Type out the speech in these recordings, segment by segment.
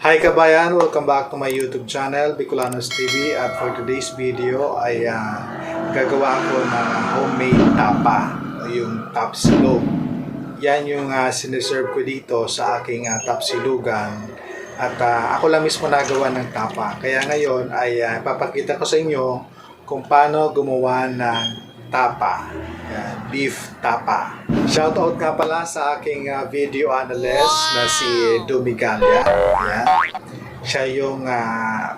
Hi kabayan! Welcome back to my YouTube channel, Bicolanos TV. At for today's video ay gagawa ako ng homemade tapa, yung tapsilog. Yan yung siniserve ko dito sa aking tapsilugan. At ako lang mismo nagawa ng tapa. Kaya ngayon ay papakita ko sa inyo kung paano gumawa ng tapa. Yan, beef tapa. Shoutout nga pala sa aking video analyst na si Dumigalia. Yan. Siya yung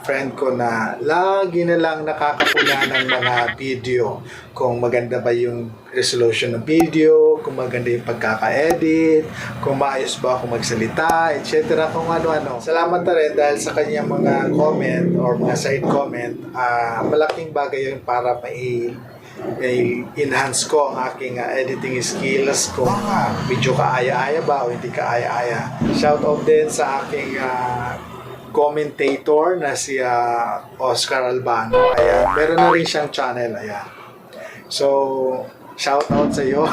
friend ko na lagi na lang nakakapuna ng mga video. Kung maganda ba yung resolution ng video, kung maganda yung pagkaka-edit, kung maayos ba ako magsalita, etc. Kung ano-ano. Salamat na rin dahil sa kanyang mga comment or mga side comment, malaking bagay yun para enhance ko ang aking editing skills kung medyo kaaya-aya ba o hindi kaaya-aya. Shoutout din sa aking commentator na si Oscar Albano. Ayan. Meron na rin siyang channel. Ayan. So, shoutout sa iyo.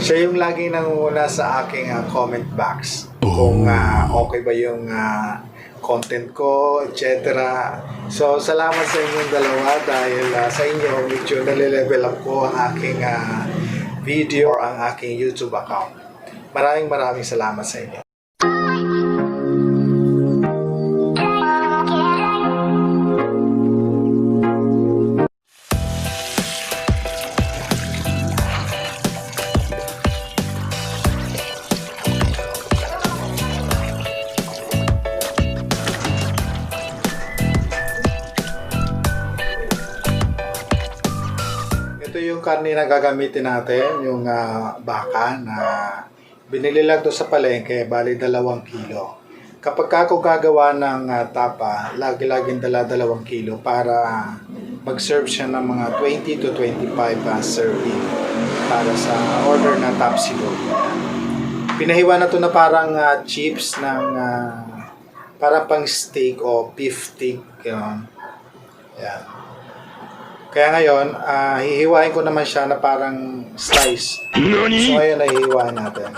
Siya yung laging nangunguna sa aking comment box. Kung okay ba yung content ko, etc. So, salamat sa inyong dalawa dahil sa inyo, medyo nalilevel up ko ang aking video or ang aking YouTube account. Maraming salamat sa inyo. Ito yung karne na gagamitin natin, yung baka na binili lang to sa palengke, bali 2 kilo. Kapag ako gagawa ng tapa, lagi-laging dala 2 kilo para mag-serve siya ng mga 20 to 25 serving para sa order na tapsilog. Pinahiwa na to na parang chips ng parang pang steak o beef steak. Yan. Kaya ngayon, hihiwain ko naman siya na parang slice. So ngayon, hihiwain natin.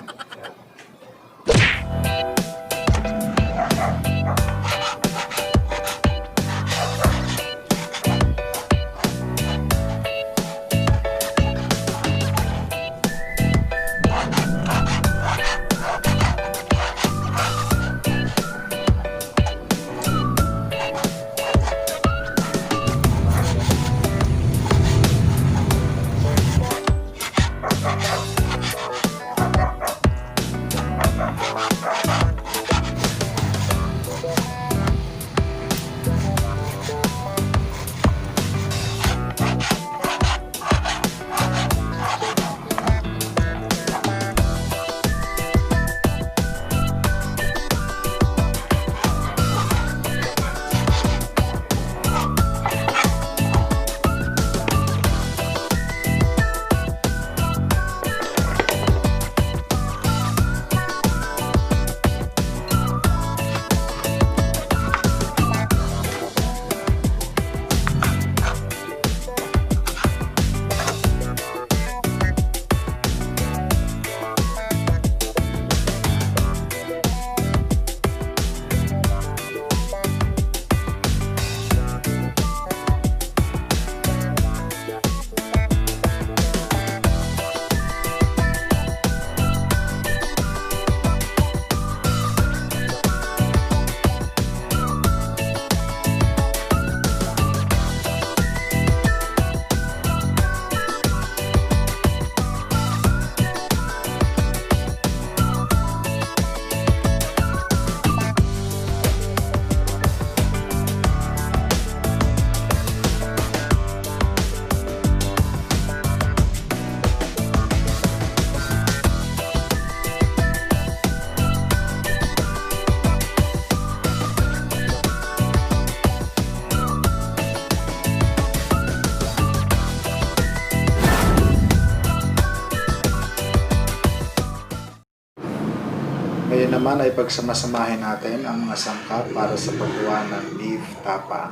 Ngayon naman ay pagsamasamahin natin ang mga sangkap para sa paggawa ng beef tapa.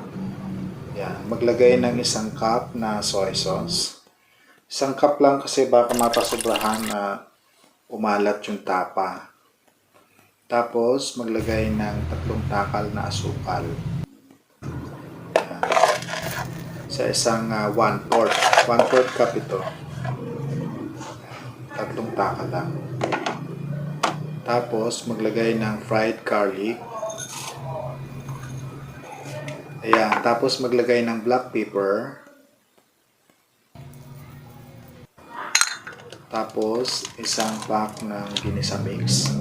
Yan. Maglagay ng 1 cup na soy sauce. 1 cup lang kasi baka mapasobrahan na umalat yung tapa. Tapos, maglagay ng 3 takal na asukal. Ayan. Sa isang 1/4. 1/4 cup ito. 3 takal lang. Tapos, maglagay ng fried garlic. Ayan. Tapos, maglagay ng black pepper. Tapos, isang pack ng ginisa mix.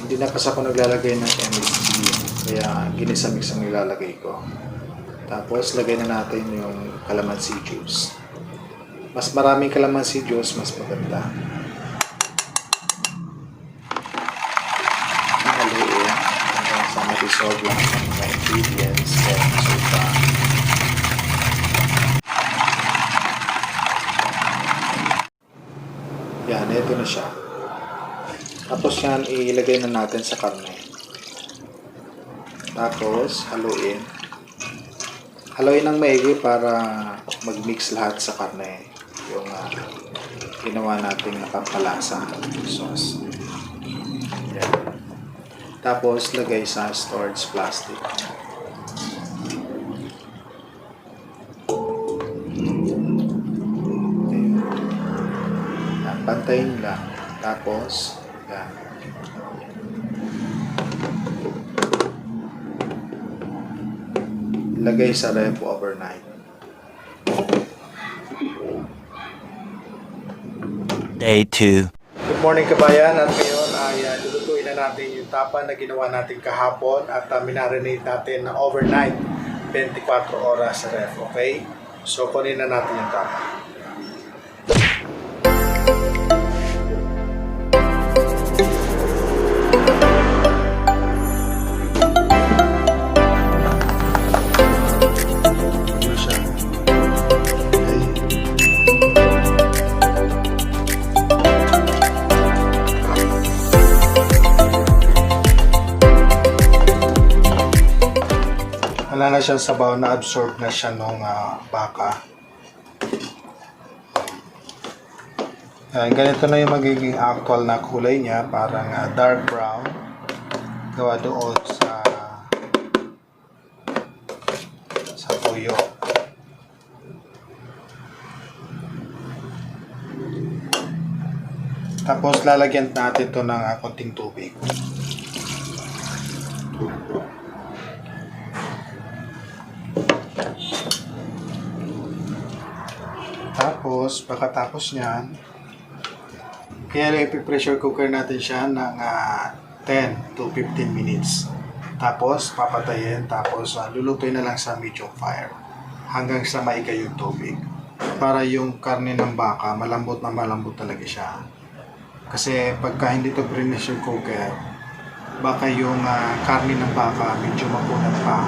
Hindi na kasi ako naglalagay ng MSG. Kaya, ginisa mix ang nilalagay ko. Tapos, lagay na natin yung calamansi juice. Mas maraming calamansi juice, mas maganda. Haluin hanggang sa ma-dissolve lang ang mga ingredients at suka. Yan, ito na siya. Tapos yan, ilagay na natin sa karne. Tapos, haluin. Haluin ng maigi para mag-mix lahat sa karne. Yung ginawa nating pampalasa sauce. Yan. Tapos, lagay sa storage plastic. Ayan. Yan, pantayin lang. Tapos, yan. Lagay sa ref overnight. Day 2. Good morning kabayan, at ngayon ay lulutuin na natin yung tapa na ginawa natin kahapon at minarinate natin na overnight 24 oras sa ref, okay? So kunin na natin yung tapa. Ano siya? Okay. Wala na siyang sabaw, na absorb na siya nung baka. Ganito na yung magiging actual na kulay niya, parang dark brown. Gawa doon sa tuyo. Tapos lalagyan natin ito ng konting tubig. Tapos, pagkatapos niyan, kaya i-pressure cooker natin siya ng 10 to 15 minutes. Tapos, papatayin. Tapos, lulutuin na lang sa medium fire hanggang sa maigay yung tubig. Para yung karne ng baka, malambot na malambot talaga siya. Kasi pagka hindi ito pressure cooker, baka yung karne ng baka medyo makunat pa.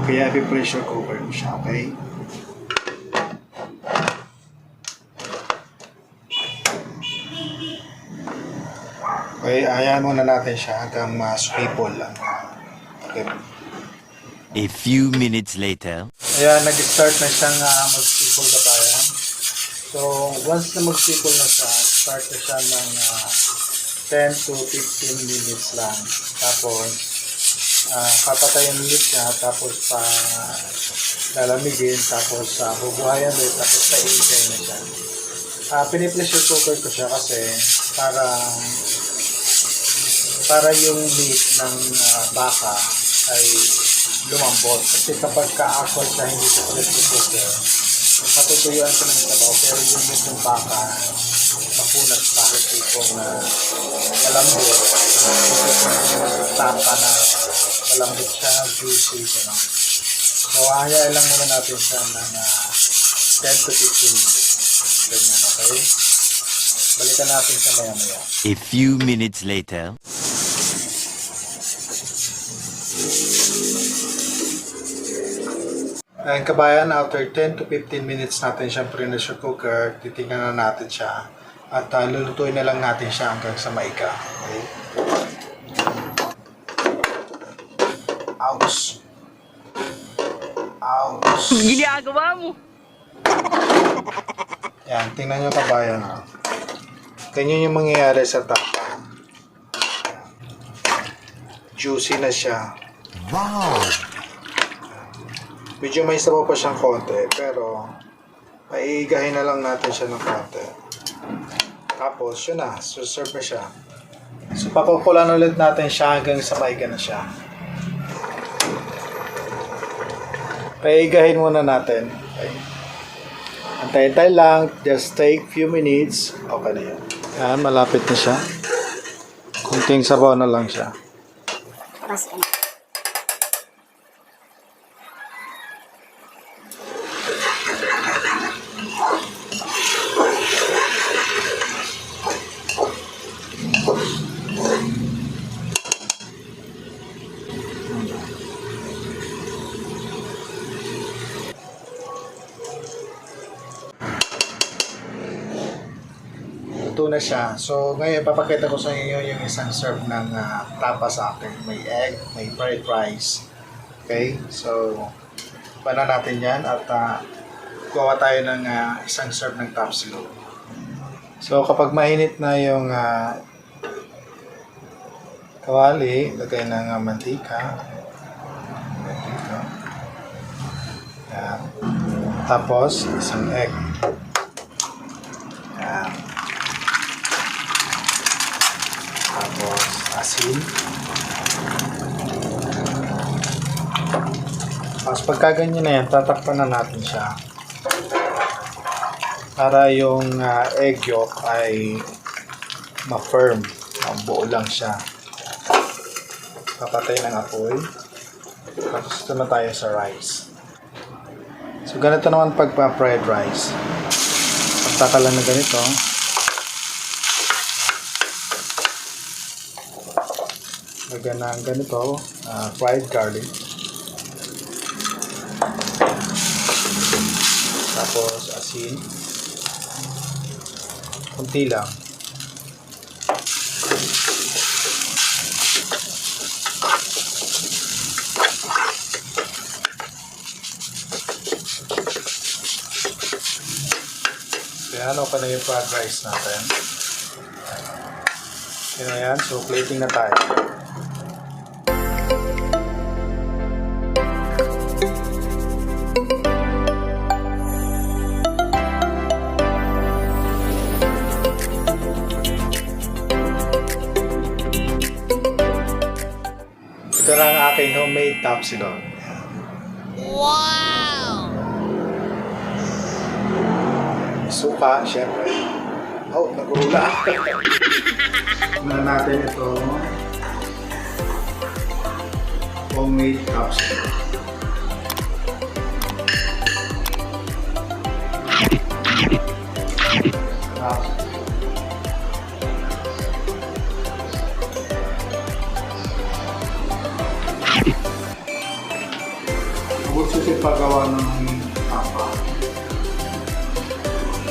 Kaya i-pressure cooker mo siya, okay? Okay, ayan muna natin siya hanggang ma-swivel lang. Okay. A few minutes later. Ayan, nag-start na siyang mag-swivel kabayan. So, once na mag-swivel na siya, start na siya ng 10 to 15 minutes lang. Tapos, papatayin ulit siya, tapos lalamigin, tapos bubuhayan ulit, tapos paigay na siya. Pinipressure cooker ko siya kasi para yung meat ng baka ay lumambot. Kasi kapag ka-actual siya, hindi sa pressure cooker, matutuyuan ko ng sabaw, pero yung meat ng baka, makunat pa kasi kung malambot. Kasi kung tapa na malambot siya, juicy siya. So, ayayin lang muna natin siya ng 10 to 15 minutes. Ganyan, okay? Balikan natin siya maya-maya. A few minutes later. Ayan kabayan, after 10 to 15 minutes natin siyang pressure cooker, titingnan na natin siya at lulutuin na lang natin siya hanggang sa maika. Okay? Ouch! Ouch! Ginagawa mo. Yan, tingnan nyo kabayan. Ganyan yung mangyayari sa tapa. juicy na siya. Wow! Medyo may sabaw pa siyang konti, pero maiigahin na lang natin siya ng konti. Tapos, yun na. Serve na siya. So, pakukulan ulit natin siya hanggang sa maiga na siya. Paigahin muna natin. Okay. Antay-antay lang. Just take few minutes. Okay na yun. Yan, malapit na siya. Kunting sabaw na lang siya. Tapos, ano. Luto na siya. So, ngayon, papakita ko sa inyo yung isang serve ng tapa sa akin. May egg, may fried rice. Okay? So, bana natin yan at gawa tayo ng isang serve ng tapsilog. So, kapag mainit na yung kawali, lagay ng mantika. Dito. Yan. Tapos, isang egg. Yan. Tapos, asin. Tapos, pagka ganyan na yan, tatakpan na natin siya. Para yung egg yolk ay ma-firm. Buo lang siya. Papatay ng apoy. Tapos, ito na tayo sa rice. So, ganito naman pagpa-fried rice. Pagtakalan na ganito. Lagyan na ang ganito, fried garlic. Tapos asin. Kunti lang. Kaya okay na yung fried rice natin. Yun na yan. So, plating na tayo. Ito na ang aking homemade tapsilog. Wow! Suka, syempre. Oh, nagurula. Tingnan natin ito. Homemade tapsilog. Gusto siya paggawa ng tapa.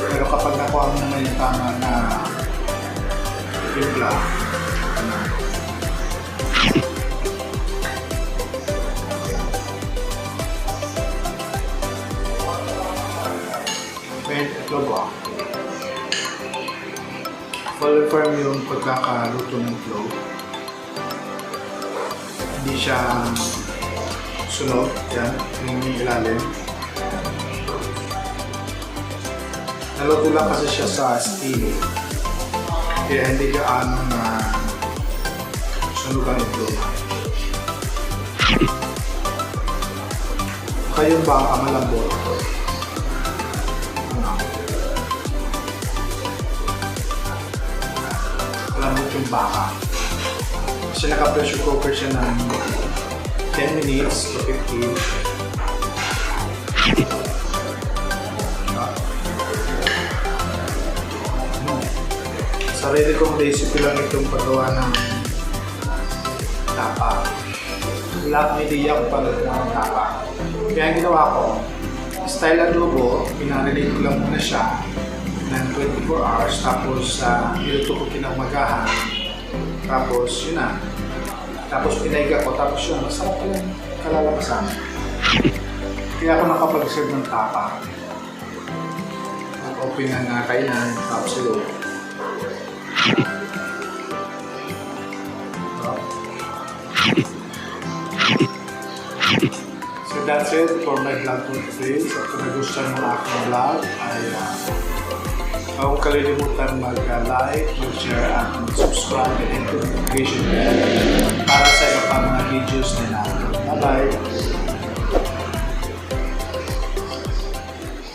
Pero kapag nakuha mo na yung tama na timpla, ito ba? Fully firm yung pagkakaluto ng flow. Hindi siya sunod, yan, yung ilalim. Naluto lang kasi siya sa steam. Kaya hindi gaano na sunog ang ito. Kayong baka malambot. Malambot yung baka. Kasi naka-pressure cooker siya ng 10 minutes to 15. Sarili kong recipe lang itong paggawa ng tapa. Wala akong idea kung paano gumawa ng tapa. Kaya ang ginawa ko, style adobo, pinarilate ko lang muna siya ng 24 hours. Tapos niluto ko kinamagahan. Tapos yun na. Tapos pinaiga ko, tapos yun, masarap ko yung kalalabasan. Kaya ako nakapag-serve ng tapa. Nag-open na kainan, tapos ilo. So that's it for my vlog for today. So kung nagustuhan mo ang aking vlog ay huwag kalilimutan mag-like, mag-share at mag-subscribe and hit the notification bell para sa iba pa mga videos na natin. Bye-bye!